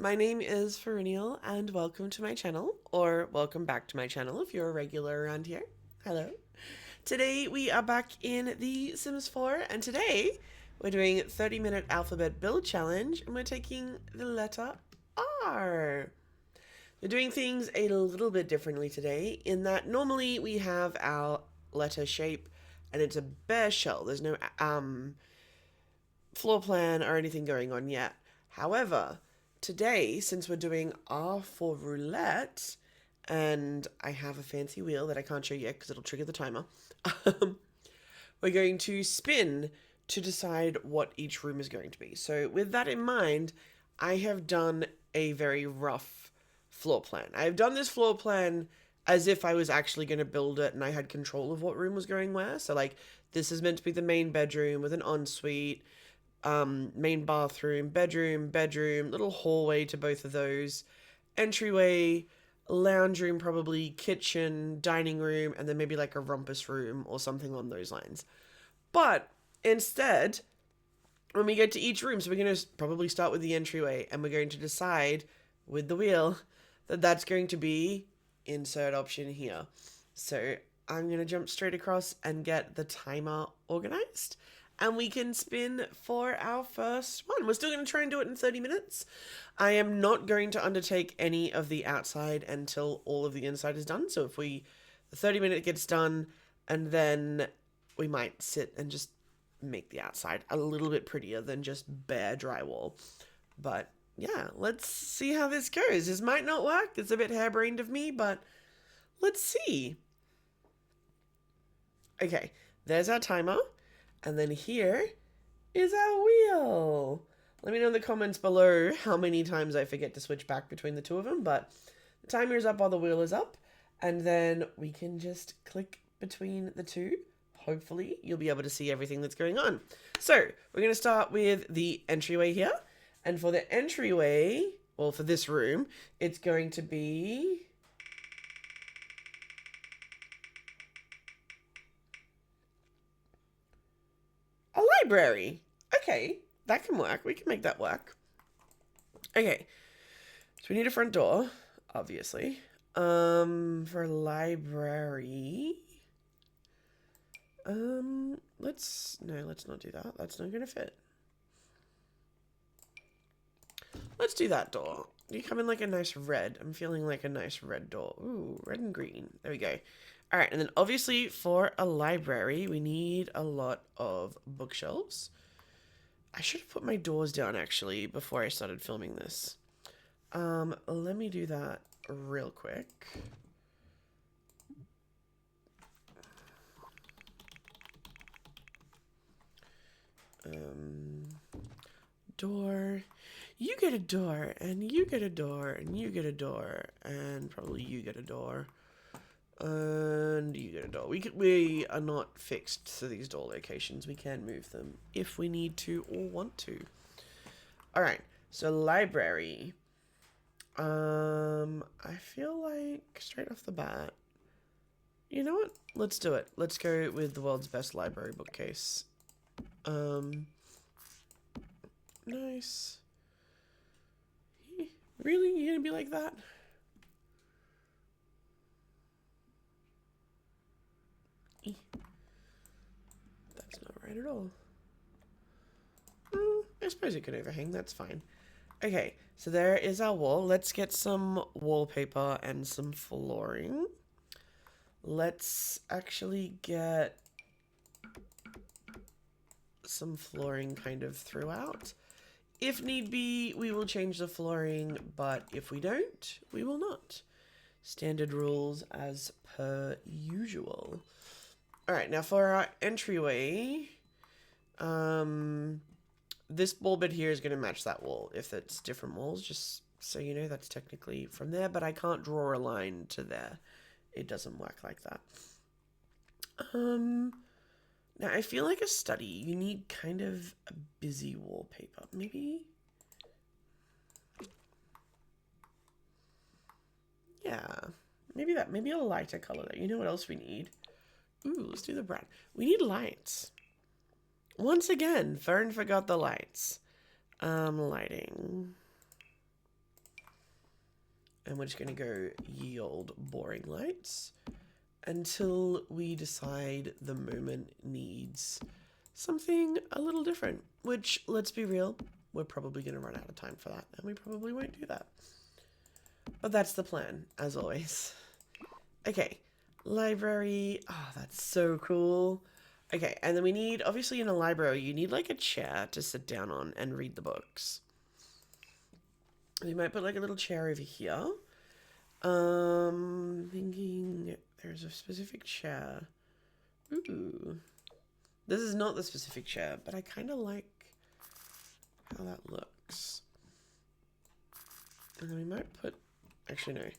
my name is Ferinial and welcome to my channel, or welcome back to my channel if you're a regular around here. Hello. Today we are back in The Sims 4 and today we're doing 30-minute alphabet build challenge and we're taking the letter R. We're doing things a little bit differently today in that normally we have our letter shape and it's a bare shell. There's no floor plan or anything going on yet. However, today, since we're doing R for roulette, and I have a fancy wheel that I can't show yet because it'll trigger the timer, we're going to spin to decide what each room is going to be. So with that in mind, I have done a very rough floor plan. I've done this floor plan as if I was actually going to build it and I had control of what room was going where. So like, this is meant to be the main bedroom with an ensuite, main bathroom, bedroom, little hallway to both of those, entryway, lounge room, probably kitchen, dining room, and then maybe like a rumpus room or something along those lines. But instead, when we get to each room, so we're going to probably start with the entryway, and we're going to decide with the wheel that that's going to be insert option here. So I'm going to jump straight across and get the timer organized. And we can spin for our first one. We're still going to try and do it in 30 minutes. I am not going to undertake any of the outside until all of the inside is done. So if the 30-minute gets done, and then we might sit and just make the outside a little bit prettier than just bare drywall. But yeah, let's see how this goes. This might not work. It's a bit harebrained of me, but let's see. Okay, there's our timer. And then here is our wheel. Let me know in the comments below how many times I forget to switch back between the two of them, but the timer is up while the wheel is up, and then we can just click between the two. Hopefully, you'll be able to see everything that's going on. So, we're going to start with the entryway here, and for the entryway, well, for this room, it's going to be library. Okay, that can work. We can make that work. Okay, so we need a front door, obviously. For library, let's not do that. That's not gonna fit. Let's do that door. You come in like a nice red. I'm feeling like a nice red door. Ooh, red and green. There we go. All right, and then obviously for a library, we need a lot of bookshelves. I should have put my doors down actually before I started filming this. Let me do that real quick. Door. You get a door, and you get a door, and you get a door, and probably you get a door. And you get a door. We are not fixed to these door locations. We can move them if we need to or want to. All right. So library. I feel like straight off the bat, you know what? Let's do it. Let's go with the world's best library bookcase. Nice. Really? You gonna be like that? That's not right at all. I suppose it could overhang. That's fine. Okay, so there is our wall. Let's get some wallpaper and some flooring. Let's actually get some flooring kind of throughout. If need be, we will change the flooring, but if we don't, we will not. Standard rules as per usual. All right, now for our entryway, this wall bit here is going to match that wall. If it's different walls, just so you know, that's technically from there, but I can't draw a line to there. It doesn't work like that. Now I feel like a study, you need kind of a busy wallpaper. Maybe? Yeah, maybe that, maybe a lighter color there. You know what else we need? Ooh, let's do the brown. We need lights. Once again, Fern forgot the lights. Lighting. And we're just going to go ye old boring lights until we decide the moment needs something a little different, which, let's be real, we're probably going to run out of time for that, and we probably won't do that. But that's the plan, as always. Okay, library. Oh, that's so cool. Okay, and then we need, obviously in a library, you need like a chair to sit down on and read the books. We might put like a little chair over here. Thinking there's a specific chair. Ooh. This is not the specific chair, but I kind of like how that looks. And then we might put, actually no.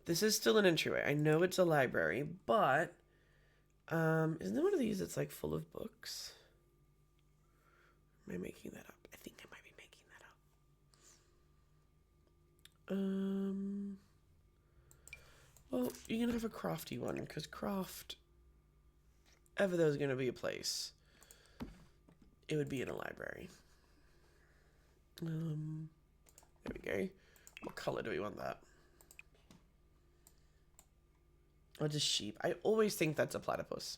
This is still an entryway. I know it's a library, but isn't there one of these that's like full of books? Am I making that up? I think I might be making that up. Well, you're gonna have a crafty one, because craft, ever there's gonna be a place, it would be in a library. There we go. What color do we want that? Or just sheep. I always think that's a platypus.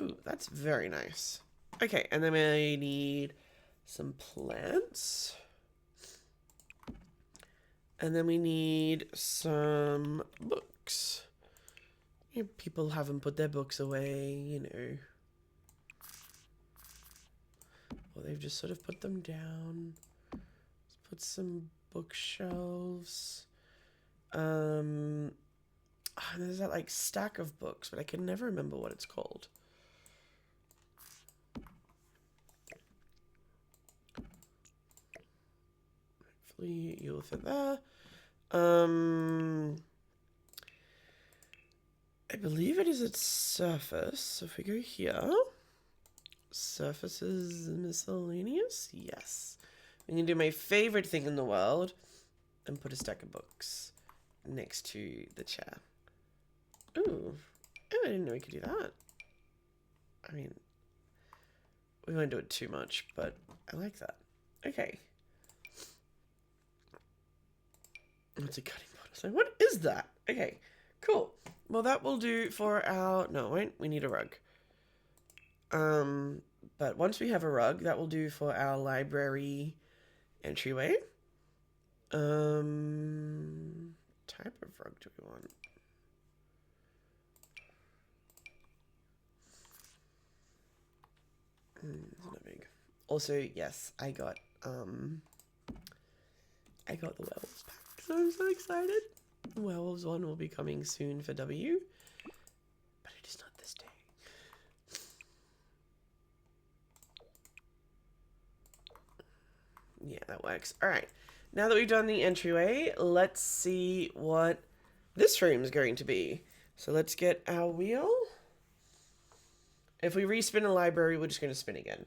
Ooh, that's very nice. Okay, and then I need some plants. And then we need some books. You know, people haven't put their books away, you know. Or they've just sort of put them down. Let's put some bookshelves. There's that like stack of books, but I can never remember what it's called. Hopefully you'll fit there. I believe it is its surface. So if we go here, surfaces miscellaneous. Yes. I'm going to do my favorite thing in the world and put a stack of books next to the chair. Ooh. Oh, I didn't know we could do that. I mean, we won't do it too much, but I like that. Okay. What's a cutting board? So what is that? Okay, cool. Well, that will do for our... No, it won't. We need a rug. But once we have a rug, that will do for our library entryway. Type of rug do we want? It's not big. Also, yes, I got the werewolves pack, so I'm so excited. The werewolves one will be coming soon for W, but it is not this day. Yeah, that works. All right, now that we've done the entryway, let's see what this room is going to be. So let's get our wheel. If we respin a library, we're just going to spin again.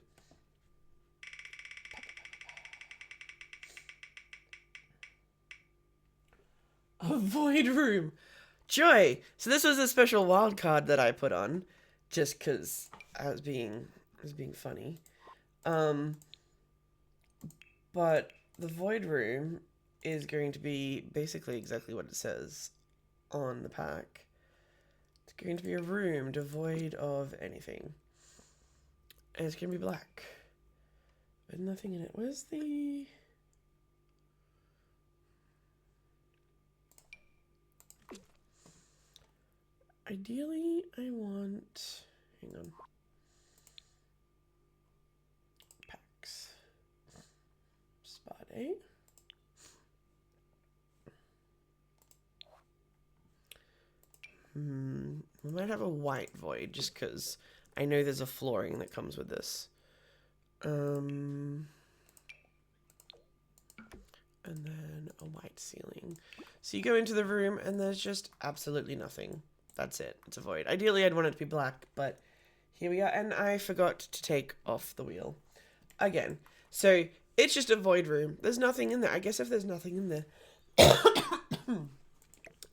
A void room. Joy. So this was a special wild card that I put on just because I was being funny. But the void room is going to be basically exactly what it says on the pack. It's going to be a room devoid of anything. And it's going to be black. With nothing in it. Where's the... Ideally, I want... Hang on. Packs. Spot 8. We might have a white void just because I know there's a flooring that comes with this. And then a white ceiling. So you go into the room and there's just absolutely nothing. That's it. It's a void. Ideally, I'd want it to be black, but here we are. And I forgot to take off the wheel again. So it's just a void room. There's nothing in there. I guess if there's nothing in there,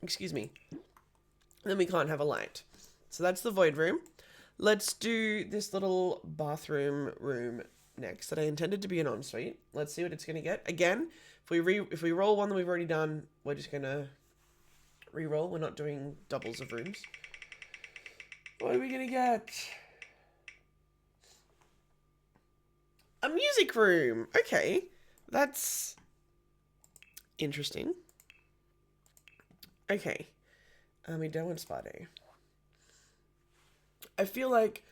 excuse me, then we can't have a light. So that's the void room. Let's do this little bathroom room next that I intended to be an ensuite. Let's see what it's going to get. Again, if if we roll one that we've already done, we're just gonna re-roll. We're not doing doubles of rooms. What are we gonna get? A music room. Okay, that's interesting. Okay, we don't want spa day. I feel like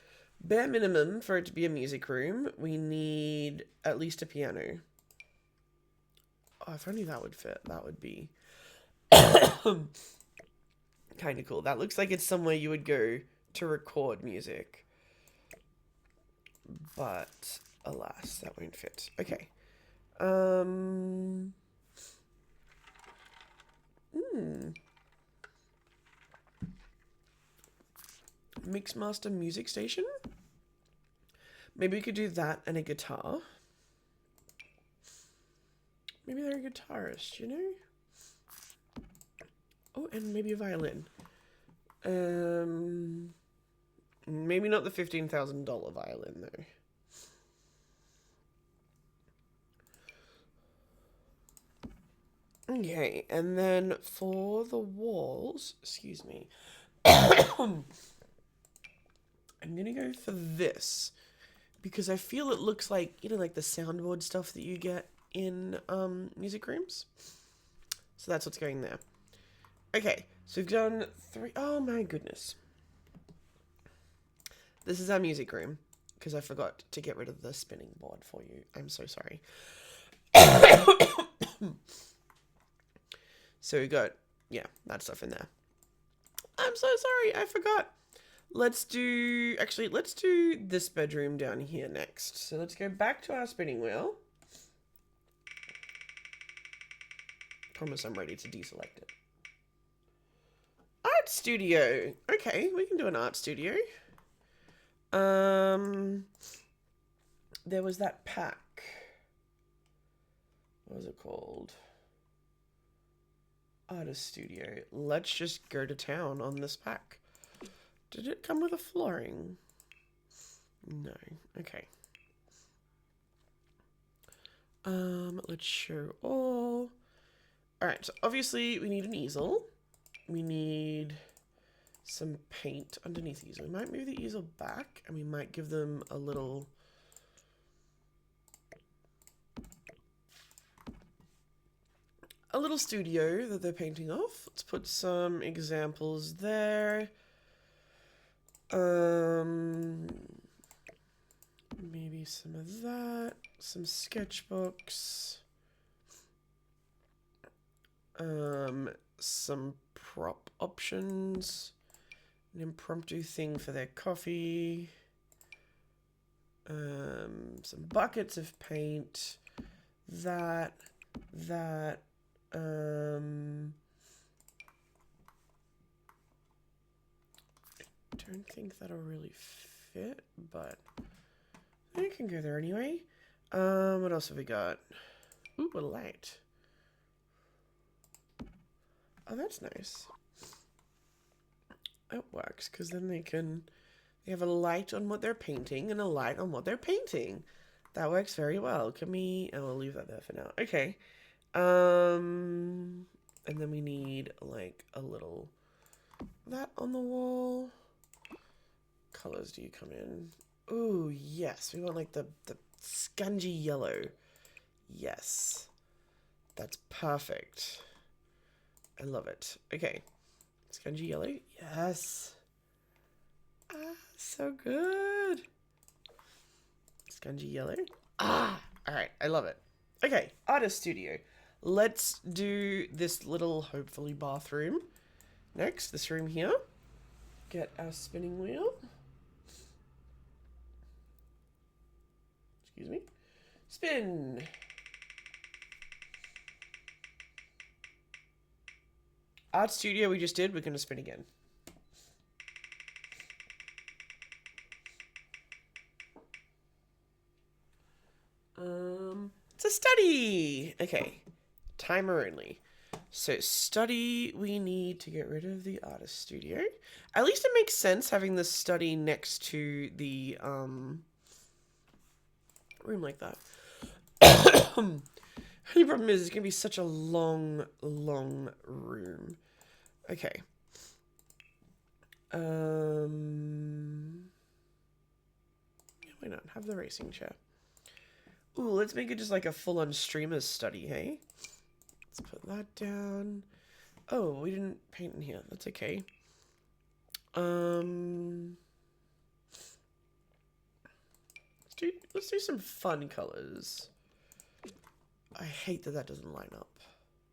bare minimum for it to be a music room, we need at least a piano. Oh, if only that would fit. That would be kind of cool. That looks like it's somewhere you would go to record music. But alas, that won't fit. Okay. Mixmaster music station. Maybe we could do that and a guitar. Maybe they're a guitarist, you know? Oh, and maybe a violin. Maybe not the $15,000 violin, though. Okay, and then for the walls, excuse me, I'm gonna go for this because I feel it looks like, you know, like the soundboard stuff that you get in music rooms. So that's what's going there. Okay, so we've done 3. Oh my goodness. This is our music room because I forgot to get rid of the spinning board for you. I'm so sorry. So we got, yeah, that stuff in there. I'm so sorry, I forgot. Let's do this bedroom down here next. So let's go back to our spinning wheel. Promise I'm ready to deselect it. Art studio. Okay, we can do an art studio. There was that pack. What was it called? Artist studio. Let's just go to town on this pack. Did it come with a flooring? No. Okay. Let's show all. Alright, so obviously we need an easel. We need some paint underneath the easel. We might move the easel back and we might give them a little studio that they're painting off. Let's put some examples there. Maybe some of that, some sketchbooks, some prop options, an impromptu thing for their coffee, some buckets of paint, that, I don't think that'll really fit, but I can go there anyway. What else have we got? Ooh, a light. Oh, that's nice. It works, because then they have a light on what they're painting and a light on what they're painting. That works very well. Can we, and we'll leave that there for now. Okay. And then we need like a little, that on the wall. Colors do you come in? Ooh, yes. We want like the scungy yellow. Yes. That's perfect. I love it. Okay. Scungy yellow. Yes. Ah, so good. Scungy yellow. Ah, all right. I love it. Okay. Artist studio. Let's do this little, hopefully, bathroom. Next, this room here. Get our spinning wheel. Excuse me. Spin. Art studio we just did. We're going to spin again. It's a study. Okay. Timer only. So study, we need to get rid of the artist studio. At least it makes sense having the study next to the room like that. Only problem is it's going to be such a long, long room. Okay. Yeah, why not? Have the racing chair. Ooh, let's make it just like a full-on streamer's study, hey? Let's put that down. Oh, we didn't paint in here. That's okay. Let's do some fun colors. I hate that that doesn't line up.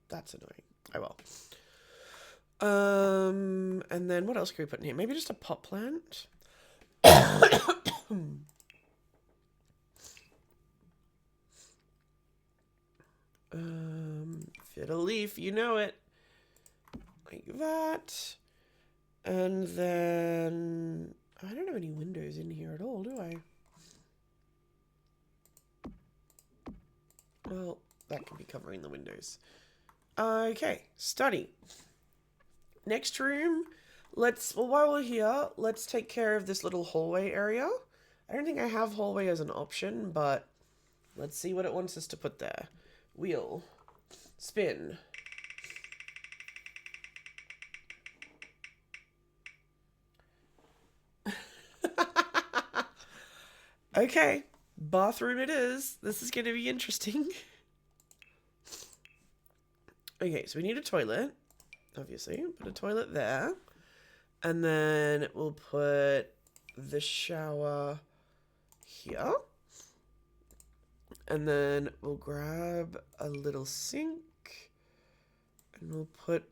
That's annoying. Oh well. And then what else can we put in here? Maybe just a pot plant. Fiddle leaf, you know it. Like that. And then I don't have any windows in here at all, do I? Well, that could be covering the windows. Okay, study. Next room, well, while we're here, let's take care of this little hallway area. I don't think I have hallway as an option, but let's see what it wants us to put there. Wheel. Spin. Okay, bathroom it is. This is going to be interesting. Okay, so we need a toilet, obviously. Put a toilet there. And then we'll put the shower here. And then we'll grab a little sink. And we'll put...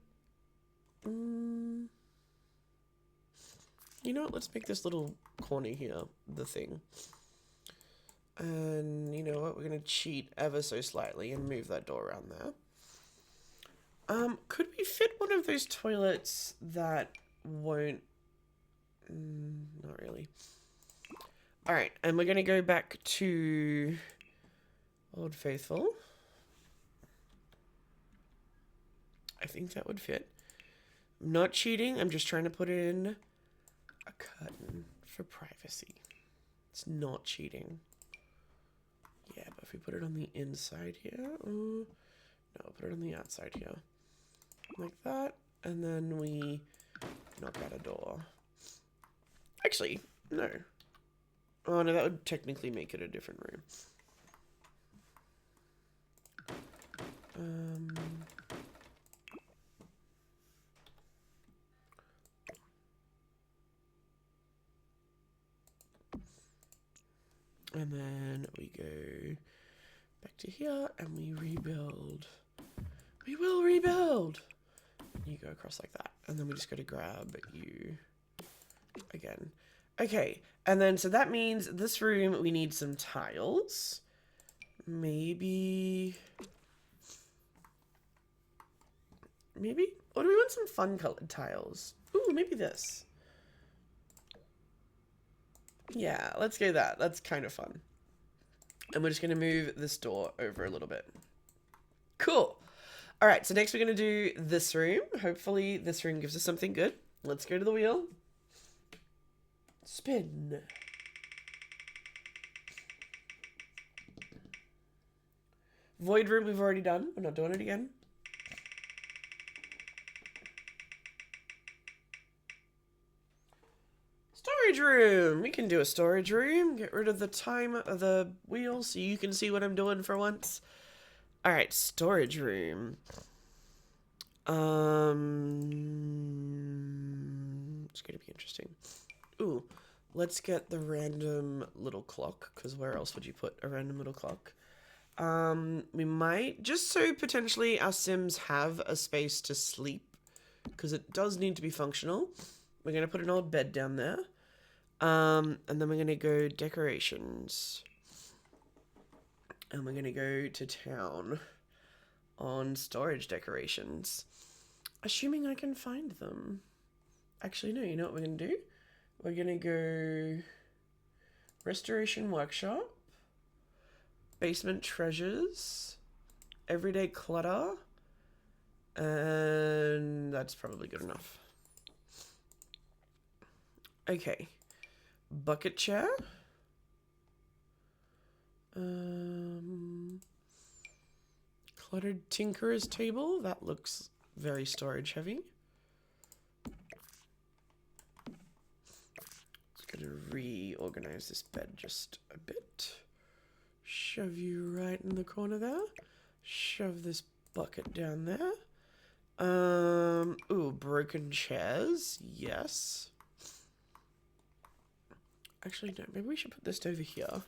you know what? Let's make this little corner here the thing. And you know what? We're going to cheat ever so slightly and move that door around there. Could we fit one of those toilets that won't... not really. Alright, and we're going to go back to Old Faithful. I think that would fit. I'm not cheating. I'm just trying to put in a curtain for privacy. It's not cheating. Yeah, but if we put it on the inside here... no, put it on the outside here. Like that. And then we knock out a door. Actually, no. Oh, no, that would technically make it a different room. And then we go back to here and we rebuild. We will rebuild! You go across like that. And then we just got to grab you again. Okay, and then so that means this room we need some tiles. Maybe... Or do we want some fun colored tiles? Ooh, maybe this. Yeah, let's go that. That's kind of fun. And we're just going to move this door over a little bit. Cool. All right, so next we're going to do this room. Hopefully this room gives us something good. Let's go to the wheel. Spin. Void room we've already done. We're not doing it again. Storage room. We can do a storage room. Get rid of the time of the wheel so you can see what I'm doing for once. All right, storage room. It's going to be interesting. Ooh, let's get the random little clock, because where else would you put a random little clock? We might, just so potentially our Sims have a space to sleep, because it does need to be functional. We're going to put an old bed down there. And then we're going to go decorations. And we're going to go to town on storage decorations. Assuming I can find them. Actually, no, you know what we're going to do? We're going to go restoration workshop, basement treasures, everyday clutter, and that's probably good enough. Okay, bucket chair. cluttered tinkerer's table. That looks very storage heavy. Just gonna reorganize this bed just a bit. Shove you right in the corner there. Shove this bucket down there. Ooh, broken chairs. Yes. Actually, no, maybe we should put this over here.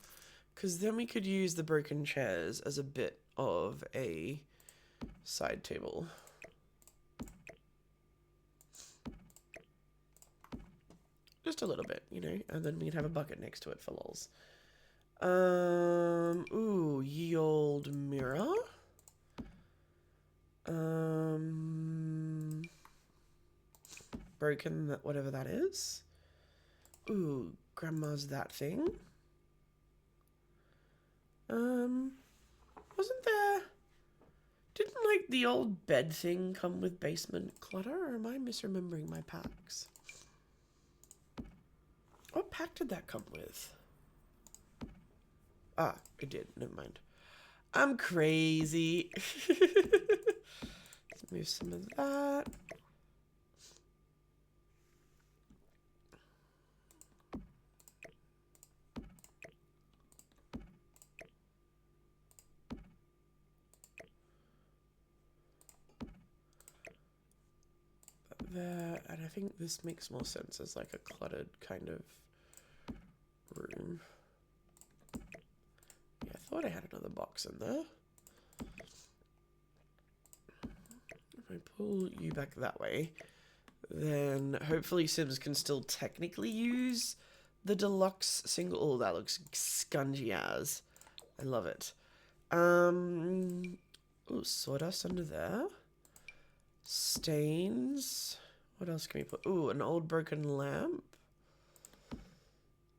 Because then we could use the broken chairs as a bit of a side table. Just a little bit, you know, and then we'd have a bucket next to it for lols. Ooh, ye old mirror. Broken, that whatever that is. Ooh, grandma's that thing. Wasn't there... Didn't, like, the old bed thing come with basement clutter, or am I misremembering my packs? What pack did that come with? Ah, it did. Never mind. I'm crazy. Let's move some of that. There, and I think this makes more sense as like a cluttered kind of room. Yeah, I thought I had another box in there. If I pull you back that way, then hopefully Sims can still technically use the deluxe single. Oh, that looks scungy as. I love it. Oh, sawdust under there. Stains. What else can we put? Ooh, an old broken lamp.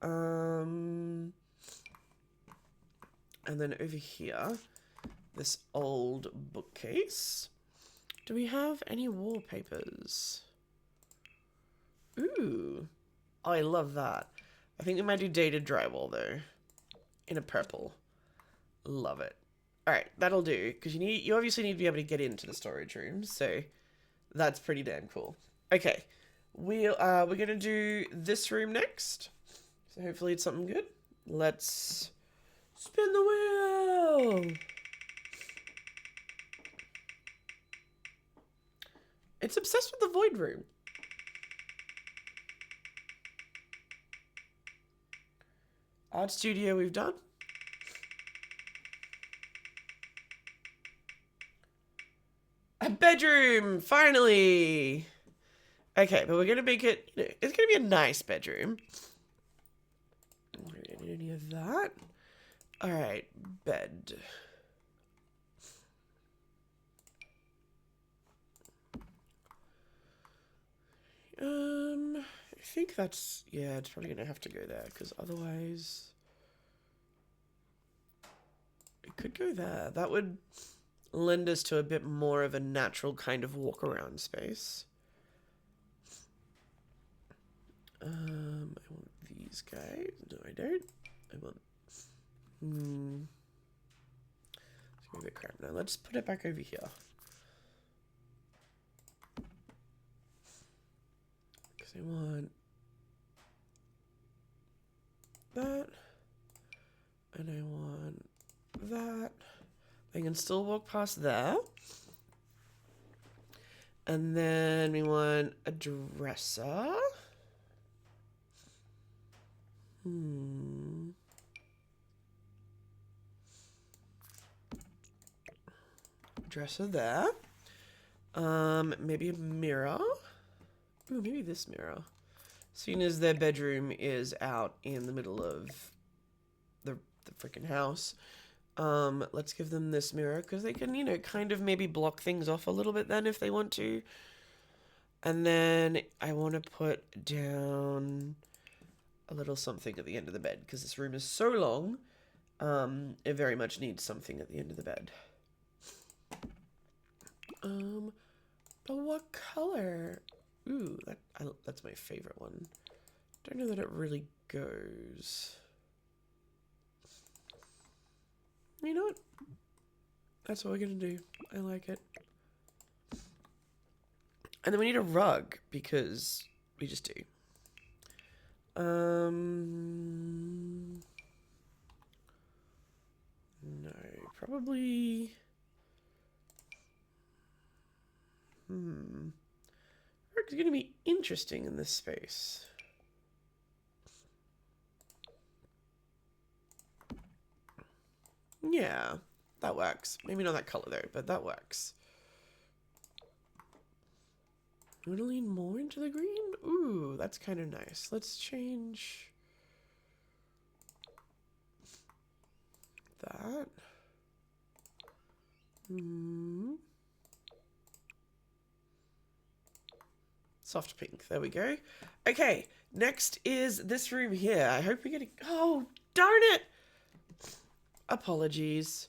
And then over here, this old bookcase. Do we have any wallpapers? Ooh. Oh, I love that. I think we might do dated drywall though. In a purple. Love it. Alright, that'll do. Because you obviously need to be able to get into the storage room, so that's pretty damn cool. Okay. We're gonna do this room next. So hopefully it's something good. Let's spin the wheel. It's obsessed with the void room. Art studio we've done. A bedroom, finally. Okay, but we're gonna make it, you know, it's gonna be a nice bedroom. We don't need any of that. All right, bed. I think that's, yeah, it's probably gonna have to go there because otherwise it could go there. That would lend us to a bit more of a natural kind of walk around space. I want these guys. No, I don't. I want. It's gonna be a bit crap now. Let's put it back over here. Because I want that, and I want that. I can still walk past there. And then we want a dresser. Dresser there. Maybe a mirror. Ooh, maybe this mirror. Seeing as their bedroom is out in the middle of the freaking house. Let's give them this mirror because they can, you know, kind of maybe block things off a little bit then if they want to. And then I want to put down a little something at the end of the bed because this room is so long. It very much needs something at the end of the bed. But what color? Ooh, that's my favorite one. Don't know that it really goes. You know what? That's what we're gonna do. I like it. And then we need a rug because we just do. No, probably. Rug's gonna be interesting in this space. Yeah, that works. Maybe not that color though, but that works. You want to lean more into the green? Ooh, that's kind of nice. Let's change that. Soft pink. There we go. Okay, next is this room here. I hope we get a... Oh, darn it! Apologies.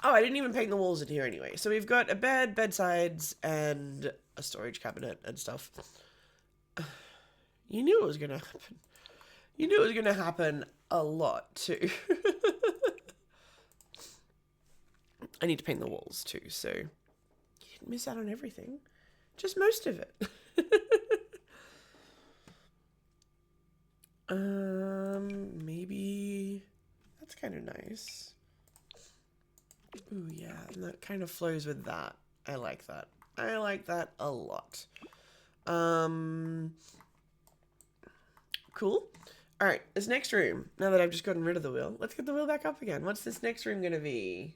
Oh, I didn't even paint the walls in here anyway. So we've got a bed, bedsides, and a storage cabinet and stuff. You knew it was going to happen. You knew it was going to happen a lot, too. I need to paint the walls, too, so... You didn't miss out on everything. Just most of it. Maybe... That's kind of nice. Ooh, yeah, and that kind of flows with that. I like that. I like that a lot. Cool. All right, this next room, now that I've just gotten rid of the wheel, let's get the wheel back up again. What's this next room going to be?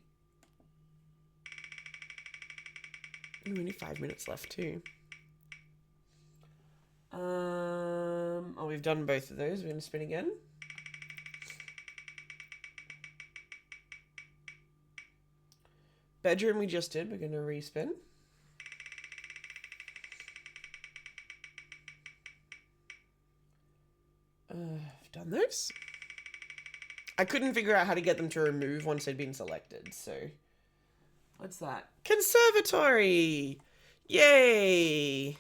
Ooh, only 5 minutes left, too. Oh, we've done both of those. We're going to spin again. Bedroom we just did. We're going to respin. I've done this. I couldn't figure out how to get them to remove once they'd been selected, so... What's that? Conservatory! Yay!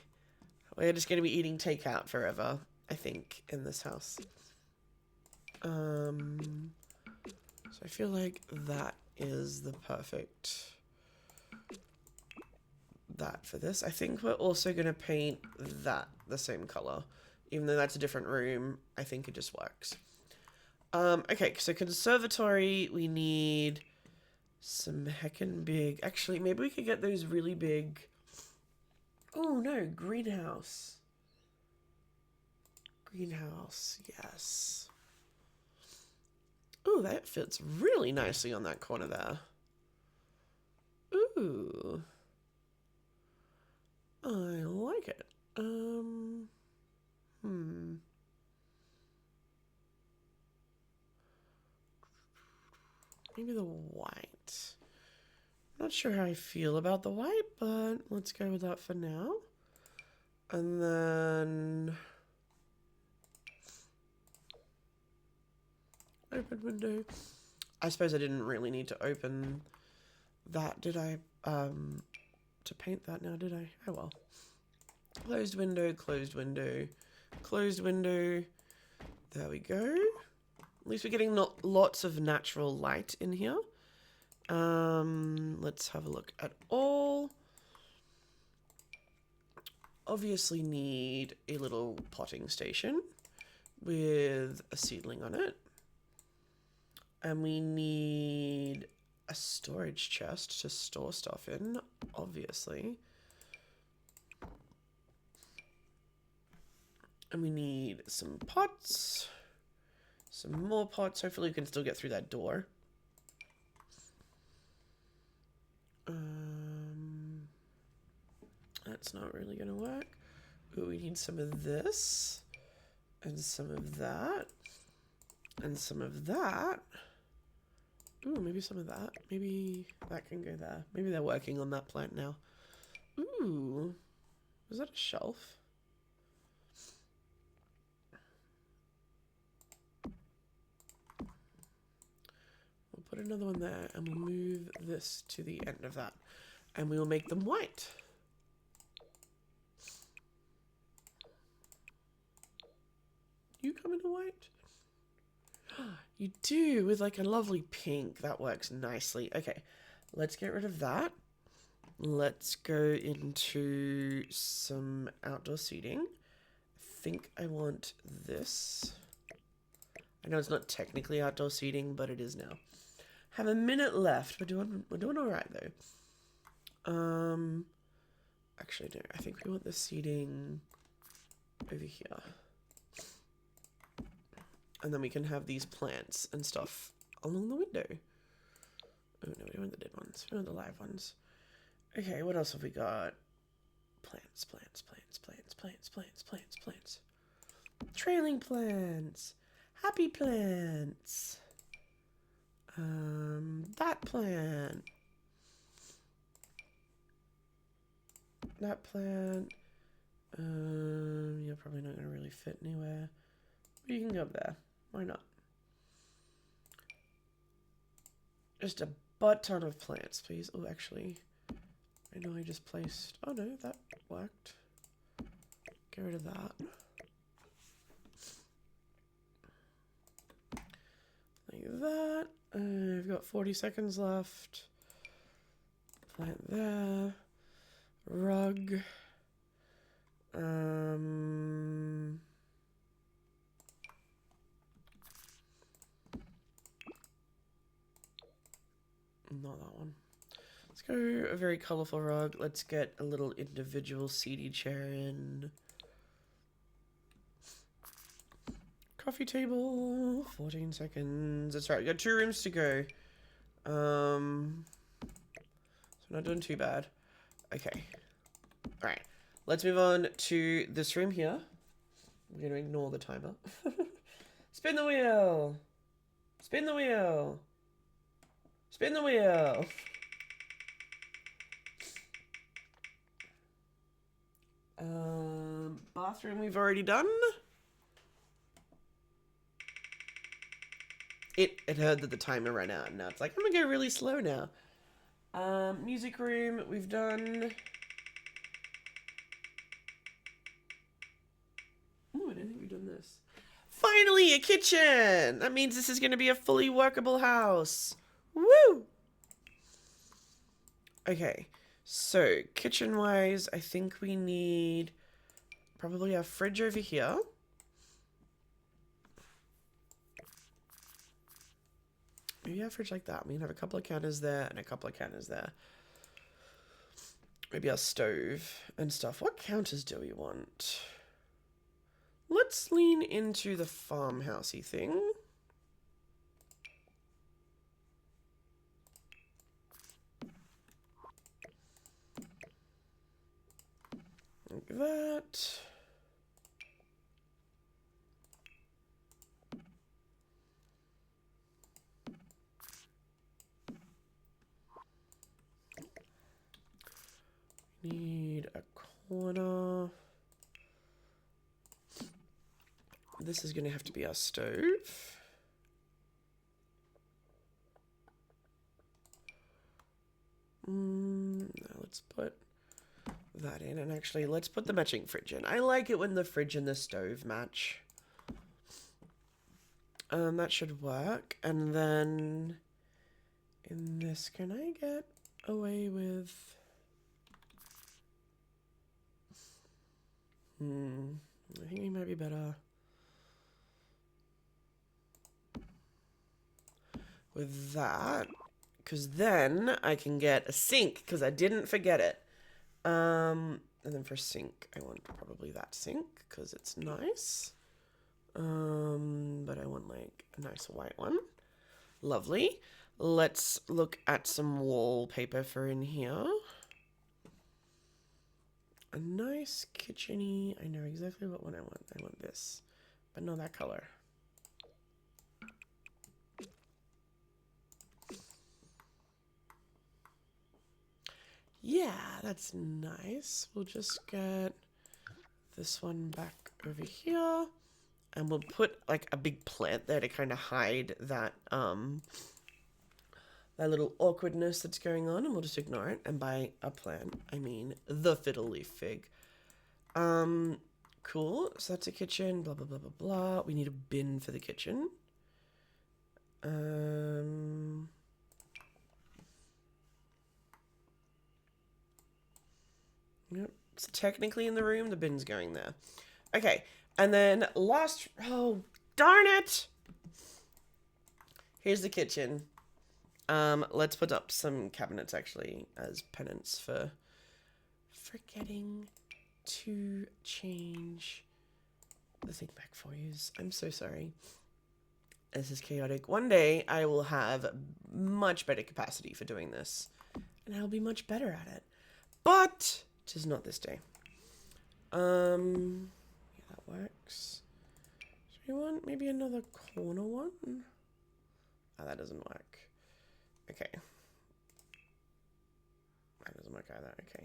We're just going to be eating takeout forever, I think, in this house. So I feel like that is the perfect... that for this. I think we're also going to paint that the same color. Even though that's a different room, I think it just works. Okay, so conservatory, we need some heckin' big... Actually, maybe we could get those really big... Oh, no, greenhouse. Greenhouse, yes. Oh, that fits really nicely on that corner there. Ooh. I like it. Maybe the white. Not sure how I feel about the white, but let's go with that for now. And then... Open window. I suppose I didn't really need to open that, did I? To paint that now, did I? Oh well. Closed window, closed window, closed window. There we go. At least we're getting lots of natural light in here. Let's have a look at all. Obviously need a little potting station with a seedling on it. And we need a storage chest to store stuff in, obviously. And we need some pots. Some more pots. Hopefully we can still get through that door. That's not really going to work. Ooh, we need some of this. And some of that. And some of that. Ooh, maybe some of that. Maybe that can go there. Maybe they're working on that plant now. Ooh. Is that a shelf? We'll put another one there and we'll move this to the end of that. And we will make them white. You come into white? You do, with like a lovely pink. That works nicely. Okay, let's get rid of that. Let's go into some outdoor seating. I think I want this. I know it's not technically outdoor seating, but it is now. Have a minute left. We're doing all right though. Actually, no. I think we want the seating over here, and then we can have these plants and stuff along the window. Oh no, we don't want the dead ones. We want the live ones. Okay, what else have we got? Plants, plants, plants, plants, plants, plants, plants, plants. Trailing plants. Happy plants. That plant. That plant. You're probably not going to really fit anywhere. But you can go up there. Why not? Just a butt ton of plants, please. Oh, actually, I know I just placed... Oh, no, that worked. Get rid of that. Like that. I've got 40 seconds left. Plant there. Rug. Not that one. Let's go a very colorful rug. Let's get a little individual seaty chair in. Coffee table. 14 seconds. That's right. We got 2 rooms to go. So not doing too bad. Okay. All right. Let's move on to this room here. We're going to ignore the timer. Spin the wheel. Spin the wheel. Spin the wheel. Bathroom we've already done. It heard that the timer ran out, and now it's like, I'm gonna go really slow now. Music room we've done. Ooh, I don't think we've done this. Finally, a kitchen! That means this is gonna be a fully workable house. Woo! Okay, so kitchen-wise, I think we need probably our fridge over here. Maybe a fridge like that. We can have a couple of counters there and a couple of counters there. Maybe our stove and stuff. What counters do we want? Let's lean into the farmhousey thing. Like that. Need a corner. This is going to have to be our stove. Now let's put that in, and actually let's put the matching fridge in. I like it when the fridge and the stove match. That should work. And then in this, can I get away with... I think we might be better with that, because then I can get a sink, because I didn't forget it. And then for sink, I want probably that sink, because it's nice. But I want like a nice white one. Lovely. Let's look at some wallpaper for in here. A nice kitchen-y. I know exactly what one I want. I want this, but not that color. Yeah, that's nice. We'll just get this one back over here, and we'll put like a big plant there to kind of hide that that little awkwardness that's going on, and we'll just ignore it. And by a plant, I mean the fiddle leaf fig. Cool. So that's a kitchen. Blah blah blah blah blah. We need a bin for the kitchen. Yep, it's technically in the room. The bin's going there. Okay, and then last... Oh, darn it! Here's the kitchen. Let's put up some cabinets, actually, as penance for forgetting to change the thing back for you. I'm so sorry. This is chaotic. One day, I will have much better capacity for doing this, and I'll be much better at it. But, it is not this day. Yeah, that works. Do we want maybe another corner one? Oh, that doesn't work. Okay. That doesn't work either. Okay.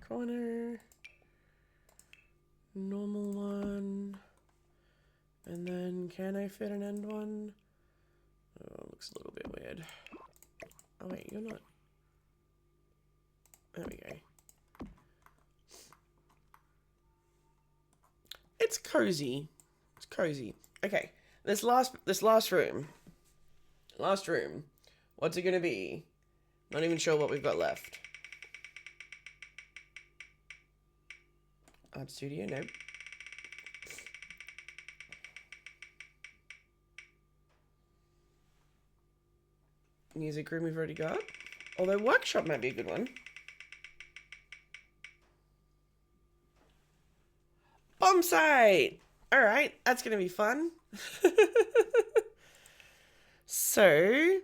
Corner. Normal one. And then, can I fit an end one? Oh, it looks a little bit weird. Oh, wait, you're not... There we go. It's cozy. It's cozy. Okay, this last room. Last room. What's it gonna be? Not even sure what we've got left. Art studio, no. Music room we've already got. Although workshop might be a good one. Bomb site! Alright, that's gonna be fun. So,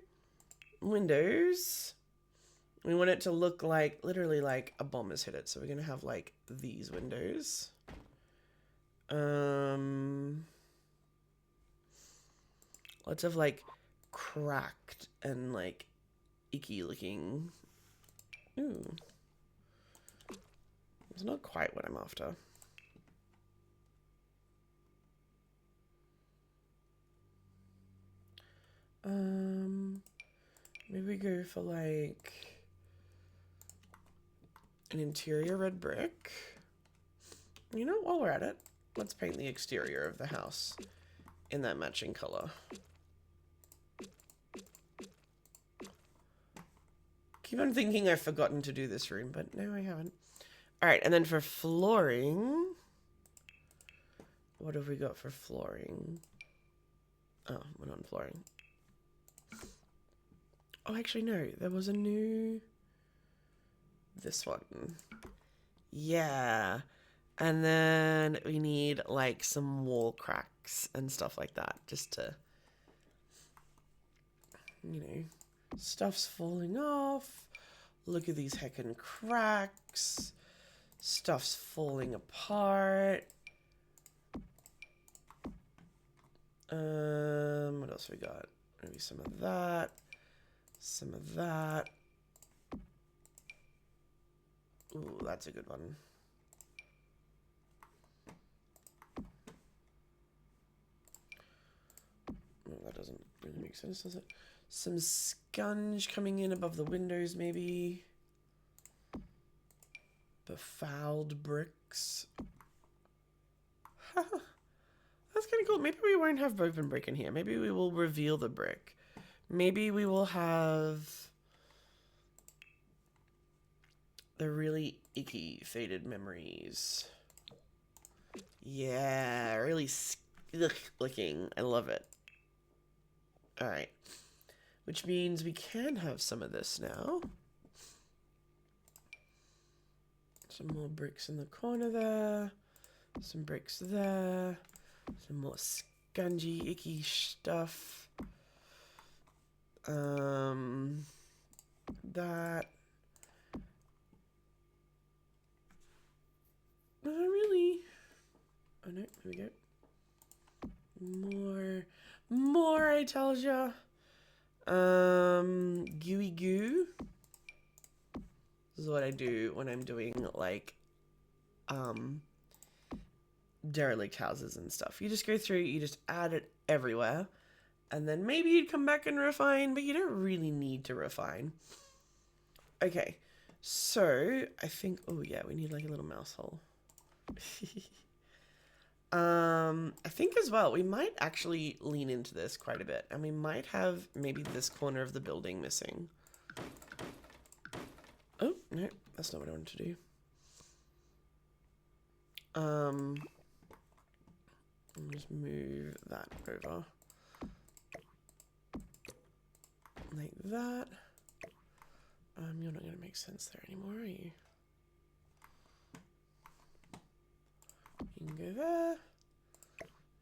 windows. We want it to look like, literally like a bomb has hit it. So we're gonna have like these windows. Lots of like cracked and like icky looking. Ooh. It's not quite what I'm after. Maybe we go for like an interior red brick. You know, while we're at it, let's paint the exterior of the house in that matching color. Keep on thinking I've forgotten to do this room, but no, I haven't. All right, and then for flooring, what have we got for flooring? Oh, we're not on flooring. Oh, actually, no. There was a new... This one. Yeah. And then we need, like, some wall cracks and stuff like that. Just to... You know. Stuff's falling off. Look at these heckin' cracks. Stuff's falling apart. What else we got? Maybe some of that. Some of that. Ooh, that's a good one. Oh, that doesn't really make sense, does it? Some scunge coming in above the windows, maybe. Befouled bricks. That's kind of cool. Maybe we won't have open brick in here. Maybe we will reveal the brick. Maybe we will have the really icky faded memories. Yeah, really looking. I love it. All right. Which means we can have some of this now. Some more bricks in the corner there. Some bricks there. Some more scungy, icky stuff. That. Not really. Oh no, here we go. More, I tells ya. Gooey goo. This is what I do when I'm doing like, derelict houses and stuff. You just go through, you just add it everywhere. And then maybe you'd come back and refine, but you don't really need to refine. Okay, so I think, oh yeah, we need like a little mouse hole. I think as well, we might actually lean into this quite a bit. And we might have maybe this corner of the building missing. Oh, no, that's not what I wanted to do. I'll just move that over. Like that. You're not going to make sense there anymore, are you? You can go there.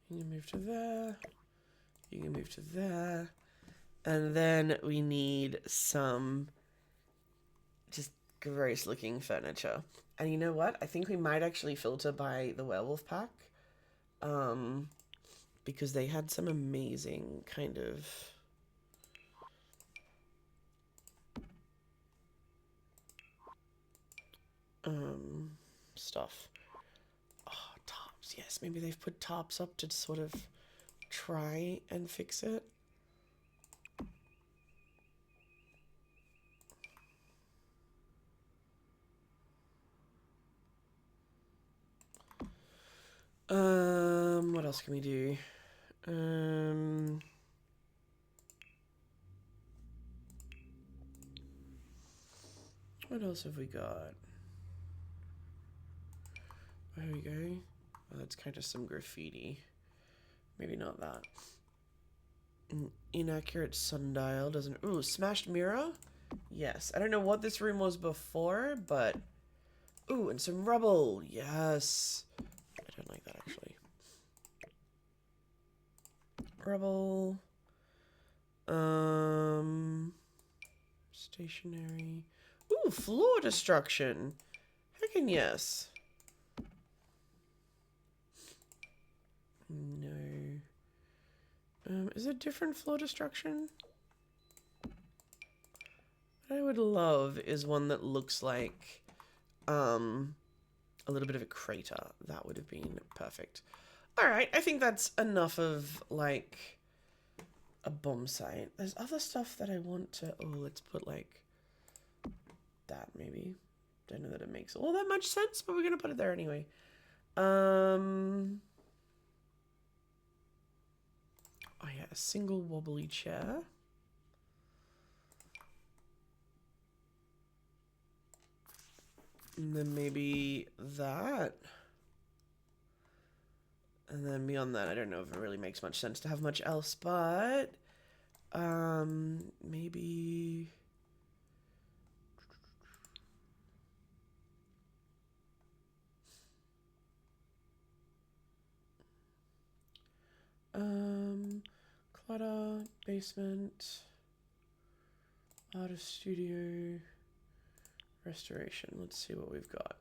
You can move to there. You can move to there. And then we need some just gross looking furniture. And you know what? I think we might actually filter by the werewolf pack. Because they had some amazing kind of stuff. Oh, tops. Yes, maybe they've put tops up to sort of try and fix it. What else can we do? What else have we got? There we go. Oh, that's kind of some graffiti. Maybe not that. An inaccurate sundial doesn't... Ooh, smashed mirror? Yes. I don't know what this room was before, but... Ooh, and some rubble. Yes. I don't like that, actually. Rubble. Stationary. Ooh, floor destruction. Heckin' yes. No. Is it different floor destruction? What I would love is one that looks like a little bit of a crater. That would have been perfect. Alright, I think that's enough of like a bomb site. There's other stuff that I want to... Oh, let's put like that maybe. Don't know that it makes all that much sense, but we're going to put it there anyway. Oh yeah, a single wobbly chair. And then maybe that. And then beyond that, I don't know if it really makes much sense to have much else, but maybe clutter, basement, artist studio, restoration. Let's see what we've got.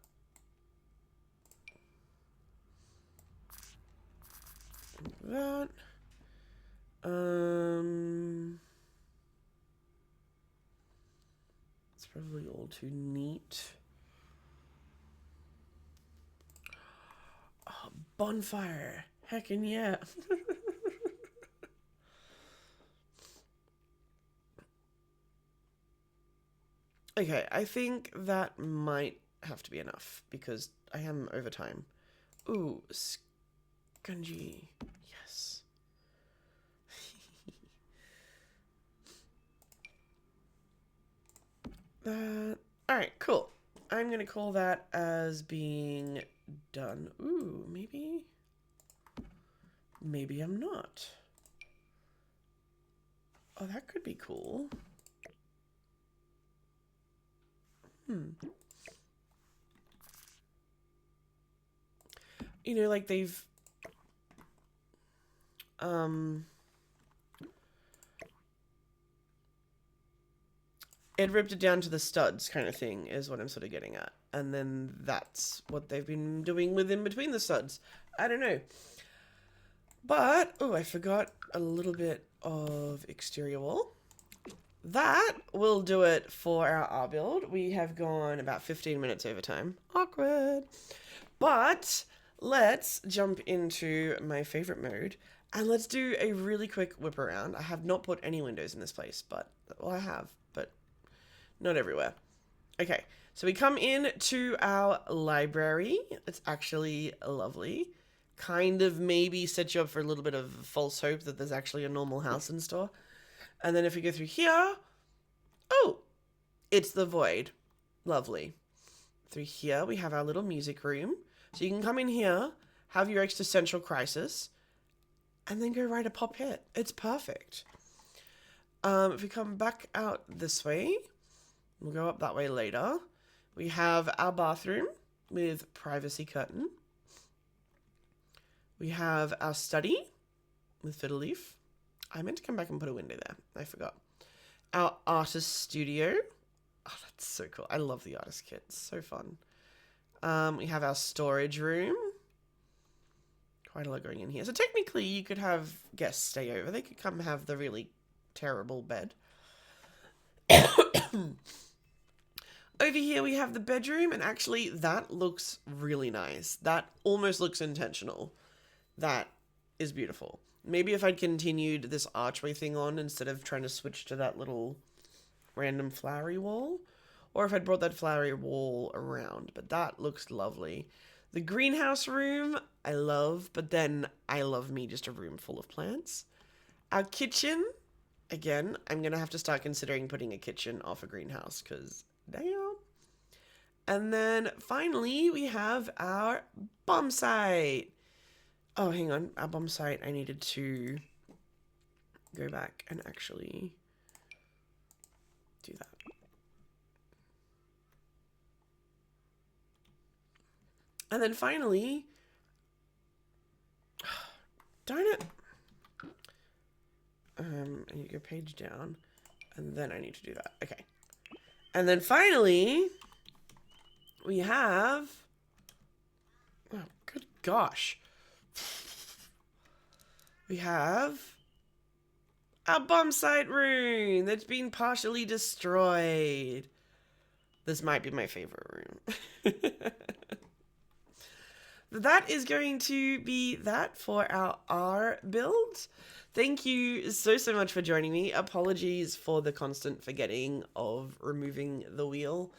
That. It's probably all too neat. Oh, bonfire. Heckin' yeah. Okay, I think that might have to be enough because I am over time. Ooh, scungy. Yes. That. Alright, cool. I'm going to call that as being done. Ooh, maybe... Maybe I'm not. Oh, that could be cool. You know, like they've... It ripped it down to the studs kind of thing is what I'm sort of getting at. And then that's what they've been doing with in between the studs. I don't know. But, oh, I forgot a little bit of exterior wall. That will do it for our R build. We have gone about 15 minutes over time. Awkward. But let's jump into my favorite mode and let's do a really quick whip around. I have not put any windows in this place, but, well, I have, but not everywhere. Okay, so we come in to our library. It's actually lovely. kind of maybe set you up for a little bit of false hope that there's actually a normal house in store. And then if we go through here, oh, it's the void. Lovely. Through here, we have our little music room. So you can come in here, have your existential crisis, and then go write a pop hit. It's perfect. If we come back out this way, we'll go up that way later. We have our bathroom with privacy curtain. We have our study with fiddle leaf. I meant to come back and put a window there. I forgot. Our artist studio. Oh, that's so cool. I love the artist kit. It's so fun. We have our storage room. Quite a lot going in here. So technically you could have guests stay over. They could come have the really terrible bed. Over here we have the bedroom, and actually that looks really nice. That almost looks intentional. That is beautiful. Maybe if I'd continued this archway thing on instead of trying to switch to that little random flowery wall, or if I'd brought that flowery wall around, but that looks lovely. The greenhouse room, I love, but then I love me just a room full of plants. Our kitchen, again, I'm going to have to start considering putting a kitchen off a greenhouse, because damn. And then finally, we have our bomb site. Oh, hang on. Our bomb site, I needed to go back and actually do that. And then finally, darn it. I need to go page down, and then I need to do that. Okay. And then finally, we have, oh, good gosh. We have our bomb site room that's been partially destroyed. This might be my favorite room. That is going to be that for our R build. Thank you so much for joining me. Apologies for the constant forgetting of removing the wheel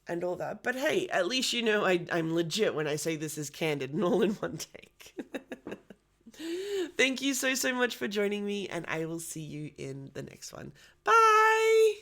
and all that. But hey, at least you know I'm legit when I say this is candid and all in one take. Thank you so much for joining me, and I will see you in the next one. Bye!